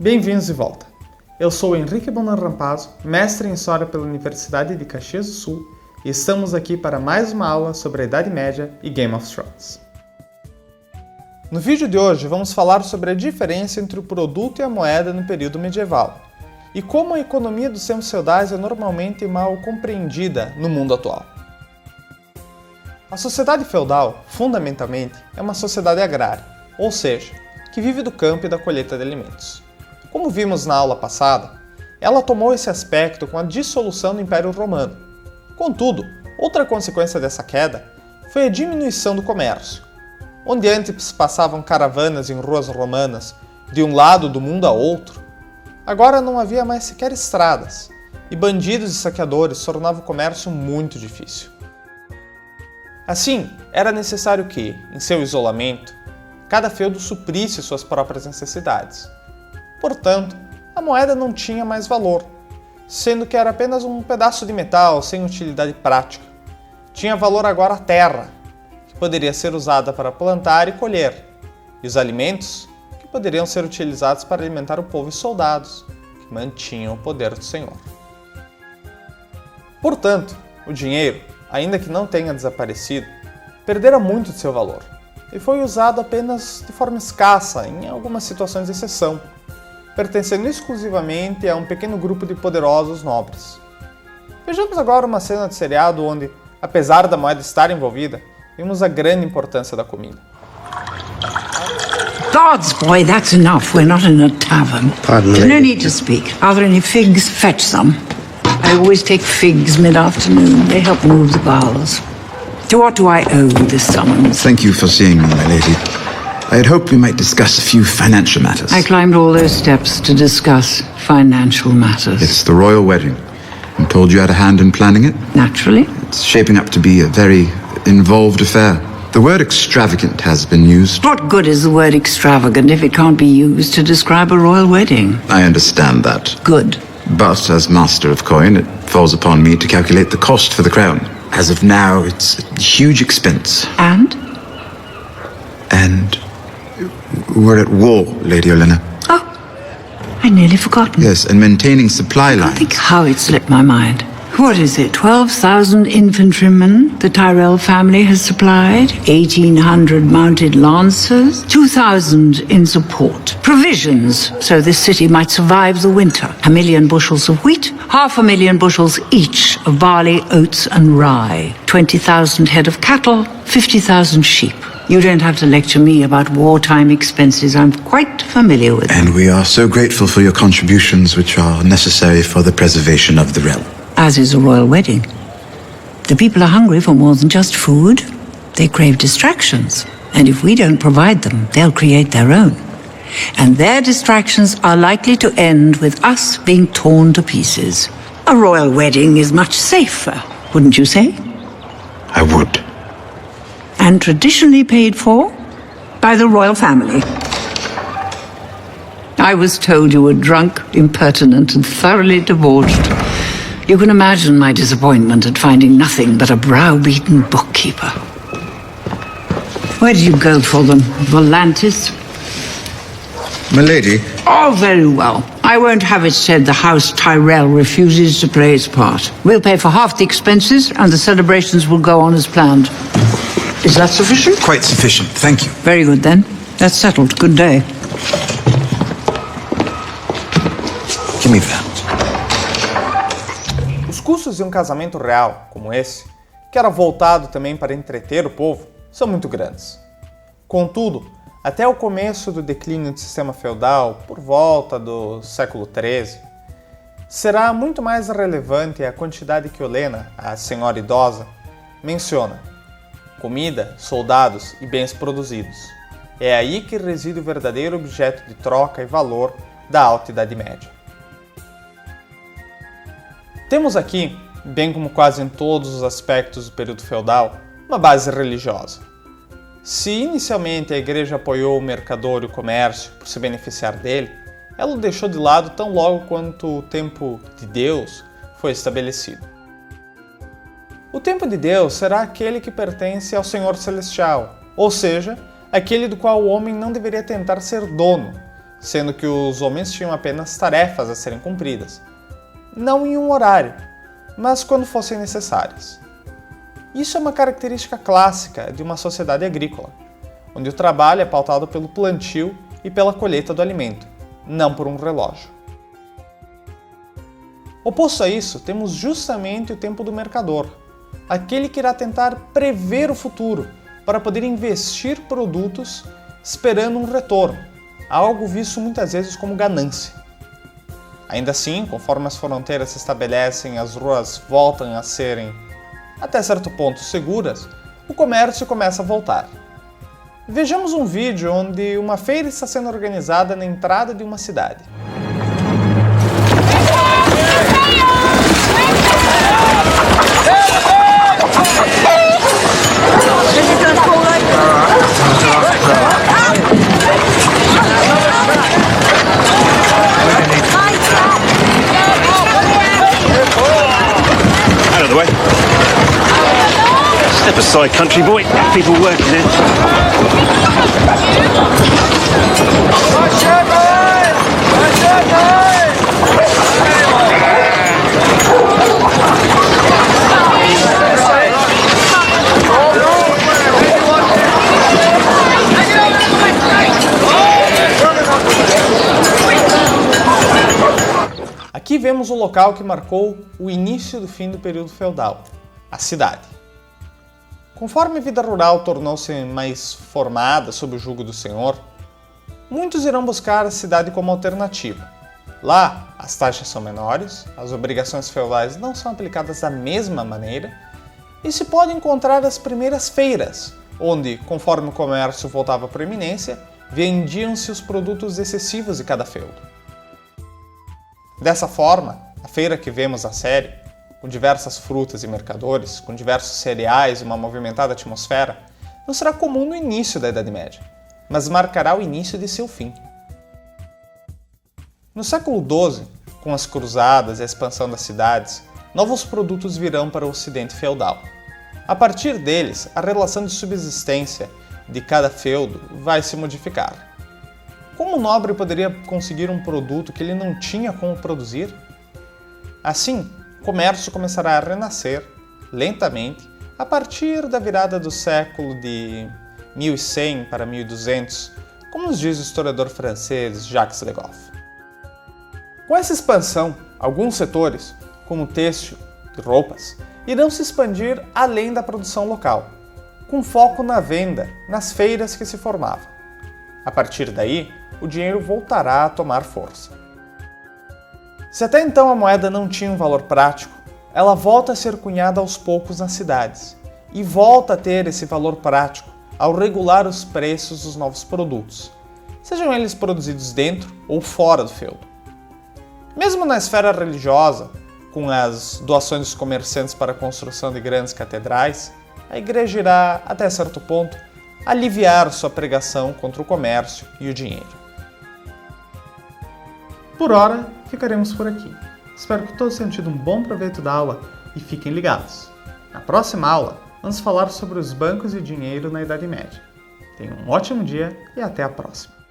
Bem-vindos de volta. Eu sou Henrique Bonan Rampazzo, mestre em História pela Universidade de Caxias do Sul, e estamos aqui para mais uma aula sobre a Idade Média e Game of Thrones. No vídeo de hoje vamos falar sobre a diferença entre o produto e a moeda no período medieval, e como a economia dos tempos feudais é normalmente mal compreendida no mundo atual. A sociedade feudal, fundamentalmente, é uma sociedade agrária, ou seja, que vive do campo e da colheita de alimentos. Como vimos na aula passada, ela tomou esse aspecto com a dissolução do Império Romano. Contudo, outra consequência dessa queda foi a diminuição do comércio. Onde antes passavam caravanas em ruas romanas de um lado do mundo a outro, agora não havia mais sequer estradas, e bandidos e saqueadores tornavam o comércio muito difícil. Assim, era necessário que, em seu isolamento, cada feudo suprisse suas próprias necessidades. Portanto, a moeda não tinha mais valor, sendo que era apenas um pedaço de metal sem utilidade prática. Tinha valor agora a terra, que poderia ser usada para plantar e colher, e os alimentos, que poderiam ser utilizados para alimentar o povo e soldados, que mantinham o poder do Senhor. Portanto, o dinheiro, ainda que não tenha desaparecido, perdera muito de seu valor, e foi usado apenas de forma escassa em algumas situações de exceção, pertencendo exclusivamente a um pequeno grupo de poderosos nobres. Vejamos agora uma cena de seriado onde, apesar da moeda estar envolvida, vimos a grande importância da comida. Gods, boy, that's enough. We're not in a tavern. Pardon me. No need to speak. Are there any figs? Fetch some. I always take figs mid-afternoon. They help move the bowels. To what do I owe this summons? Thank you for seeing me, my lady. I had hoped we might discuss a few financial matters. I climbed all those steps to discuss financial matters. It's the royal wedding. I'm told you had a hand in planning it. Naturally. It's shaping up to be a very involved affair. The word extravagant has been used. What good is the word extravagant if it can't be used to describe a royal wedding? I understand that. Good. But as master of coin, it falls upon me to calculate the cost for the crown. As of now, it's a huge expense. And? And we're at war, Lady Olenna. Oh, I nearly forgotten. Yes, and maintaining supply I lines. think how it slipped my mind. What is it, 12,000 infantrymen the Tyrell family has supplied? 1,800 mounted lancers? 2,000 in support. Provisions, so this city might survive the winter. 1 million bushels of wheat, 500,000 bushels each of barley, oats and rye. 20,000 head of cattle, 50,000 sheep. You don't have to lecture me about wartime expenses. I'm quite familiar with them. And we are so grateful for your contributions, which are necessary for the preservation of the realm. As is a royal wedding. The people are hungry for more than just food. They crave distractions. And if we don't provide them, they'll create their own. And their distractions are likely to end with us being torn to pieces. A royal wedding is much safer, wouldn't you say? I would. And traditionally paid for by the royal family. I was told you were drunk, impertinent, and thoroughly debauched. You can imagine my disappointment at finding nothing but a browbeaten bookkeeper. Where did you go for them? Volantis? My lady. Oh, very well. I won't have it said the House Tyrell refuses to play its part. We'll pay for half the expenses and the celebrations will go on as planned. Is that sufficient? Quite sufficient, thank you. Very good then. That's settled. Good day. Give me that. Os custos de um casamento real, como esse, que era voltado também para entreter o povo, são muito grandes. Contudo, até o começo do declínio do sistema feudal, por volta do século XIII, será muito mais relevante a quantidade que Olenna, a senhora idosa, menciona: comida, soldados e bens produzidos. É aí que reside o verdadeiro objeto de troca e valor da Alta Idade Média. Temos aqui, bem como quase em todos os aspectos do período feudal, uma base religiosa. Se inicialmente a igreja apoiou o mercador e o comércio por se beneficiar dele, ela o deixou de lado tão logo quanto o tempo de Deus foi estabelecido. O tempo de Deus será aquele que pertence ao Senhor Celestial, ou seja, aquele do qual o homem não deveria tentar ser dono, sendo que os homens tinham apenas tarefas a serem cumpridas, não em um horário, mas quando fossem necessárias. Isso é uma característica clássica de uma sociedade agrícola, onde o trabalho é pautado pelo plantio e pela colheita do alimento, não por um relógio. Oposto a isso, temos justamente o tempo do mercador, aquele que irá tentar prever o futuro para poder investir produtos esperando um retorno, algo visto muitas vezes como ganância. Ainda assim, conforme as fronteiras se estabelecem e as ruas voltam a serem, até certo ponto, seguras, o comércio começa a voltar. Vejamos um vídeo onde uma feira está sendo organizada na entrada de uma cidade. Out of the way. Step aside, country boy. People working here. Aqui vemos o local que marcou o início do fim do período feudal, a cidade. Conforme a vida rural tornou-se mais formada sob o jugo do senhor, muitos irão buscar a cidade como alternativa. Lá, as taxas são menores, as obrigações feudais não são aplicadas da mesma maneira e se pode encontrar as primeiras feiras, onde, conforme o comércio voltava à proeminência, vendiam-se os produtos excessivos de cada feudo. Dessa forma, a feira que vemos na série, com diversas frutas e mercadores, com diversos cereais e uma movimentada atmosfera, não será comum no início da Idade Média, mas marcará o início de seu fim. No século XII, com as cruzadas e a expansão das cidades, novos produtos virão para o ocidente feudal. A partir deles, a relação de subsistência de cada feudo vai se modificar. Como o nobre poderia conseguir um produto que ele não tinha como produzir? Assim, o comércio começará a renascer, lentamente, a partir da virada do século de 1100 para 1200, como nos diz o historiador francês Jacques Le Goff. Com essa expansão, alguns setores, como o têxtil e roupas, irão se expandir além da produção local, com foco na venda nas feiras que se formavam. A partir daí, o dinheiro voltará a tomar força. Se até então a moeda não tinha um valor prático, ela volta a ser cunhada aos poucos nas cidades e volta a ter esse valor prático ao regular os preços dos novos produtos, sejam eles produzidos dentro ou fora do feudo. Mesmo na esfera religiosa, com as doações dos comerciantes para a construção de grandes catedrais, a igreja irá, até certo ponto, aliviar sua pregação contra o comércio e o dinheiro. Por hora, ficaremos por aqui. Espero que todos tenham tido um bom proveito da aula e fiquem ligados. Na próxima aula, vamos falar sobre os bancos e dinheiro na Idade Média. Tenham um ótimo dia e até a próxima!